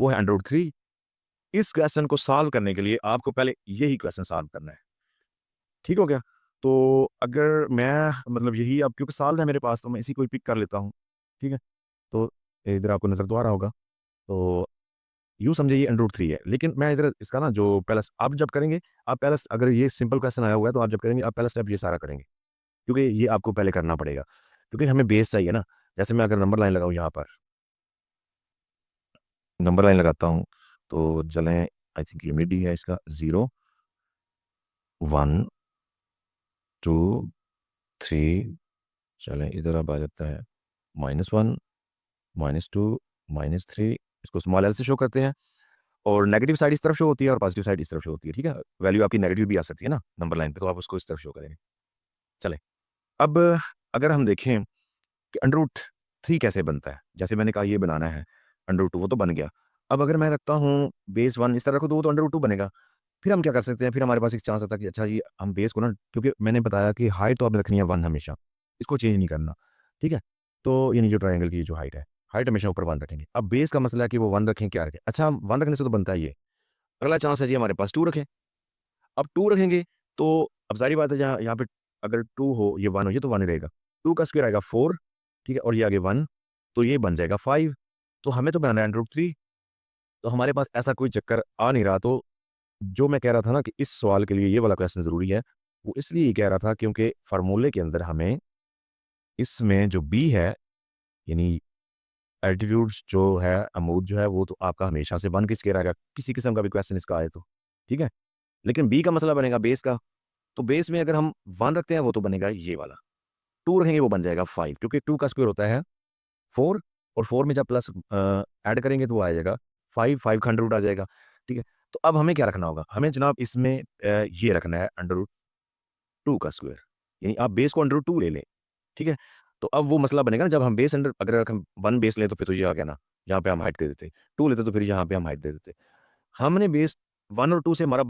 वो है √3। इस क्वेश्चन को सॉल्व करने के लिए आपको पहले यही क्वेश्चन सॉल्व करना है। ठीक हो गया? तो अगर मैं मतलब यही अब क्योंकि सॉल्व है मेरे पास तो मैं इसी को ही पिक कर लेता हूँ। ठीक है? तो इधर आपको नज़र तो आ रहा होगा। तो यूँ समझिए ये √3 है। लेकिन मैं इधर इसका ना जो पहला आप जब करेंगे, आप पहला अगर ये सिंपल क्वेश्चन आया हुआ है तो आप जब करेंगे आप पहला स्टेप ये सारा करेंगे। क्योंकि ये आपको पहले करना पड़ेगा। क्योंकि हमें बेस चाहिए ना। जैसे मैं अगर नंबर लाइन लगाऊँ यहाँ पर, नंबर लाइन लगाता हूँ, तो चलें आई थिंक ये मिड ही है इसका 0, 1, 2, 3 चलें इधर अब आ जाता है -1, -2, -3 इसको स्मॉल एल से शो करते हैं और नेगेटिव साइड इस तरफ शो होती है और पॉजिटिव साइड इस तरफ शो होती है, ठीक है? वैल्यू आपकी नेगेटिव भी आ सकती है ना नंबर लाइन पे, तो आप उसको इस तरफ शो करेंगे। चलें, अब अगर हम देखें कि √3 कैसे बनता है? जैसे मैंने कहा ये बनाना है √2 वो तो बन गया। अब अगर मैं रखता हूँ बेस 1 इस तरह रखूँ तो वो तो √2 बनेगा। फिर हम क्या कर सकते हैं, फिर हमारे पास एक चांस आता है कि अच्छा ये हम बेस को ना क्योंकि मैंने बताया कि हाइट तो आपने रखनी है 1 हमेशा, इसको चेंज नहीं करना, ठीक है? तो यानी जो ट्रायंगल की जो हाइट है, हाइट हमेशा ऊपर 1 रखेंगे। अब बेस का मसला है कि वो 1 रखें क्या रखें? अच्छा 1 रखने से तो बनता है ये। अगला चांस है जी हमारे पास 2 रखें। अब 2 रखेंगे तो अब ज़ाहिर बात है जहाँ यहाँ पे अगर 2 हो, ये 1 हो, ये तो 1 ही रहेगा। 2 का स्क्वायर आएगा 4, ठीक है? और ये आगे 1, तो ये बन जाएगा 5। तो हमें तो बनाना है √3, तो हमारे पास ऐसा कोई चक्कर आ नहीं रहा। तो जो मैं कह रहा था ना कि इस सवाल के लिए ये वाला क्वेश्चन ज़रूरी है, वो इसलिए कह रहा था क्योंकि फ़ॉर्मूले के अंदर हमें इसमें जो बी है, यानी एल्टीट्यूड्स जो है, अमूद जो है, वो तो आपका हमेशा से 1 की स्क्वायर आएगा, किसी किस्म का भी क्वेश्चन इसका आए तो, ठीक है? लेकिन बी का मसला बनेगा बेस का, तो बेस में अगर हम 1 रखते हैं, वो तो बनेगा ये वाला। 2 रखेंगे, वो बन जाएगा 5 क्योंकि 2 का स्क्वायर होता है 4 और 4 में जब प्लस ऐड करेंगे तो वो आ जाएगा 5 का अंडर रूट आ जाएगा, ठीक है? तो अब हमें क्या रखना होगा? हमें जनाब इसमें ये रखना है √2 का स्क्वायर, यानी आप बेस को √2 ले लें, ठीक है? तो अब वो मसला बनेगा ना जब हम बेस अंडर अगर हम 1 बेस लें तो फिर तो ये आ गया ना, यहाँ पे हम हाइट दे देते, 2 लेते तो फिर यहाँ पे हम हाइट दे देते। हमने बेस 1 और 2 से हमारा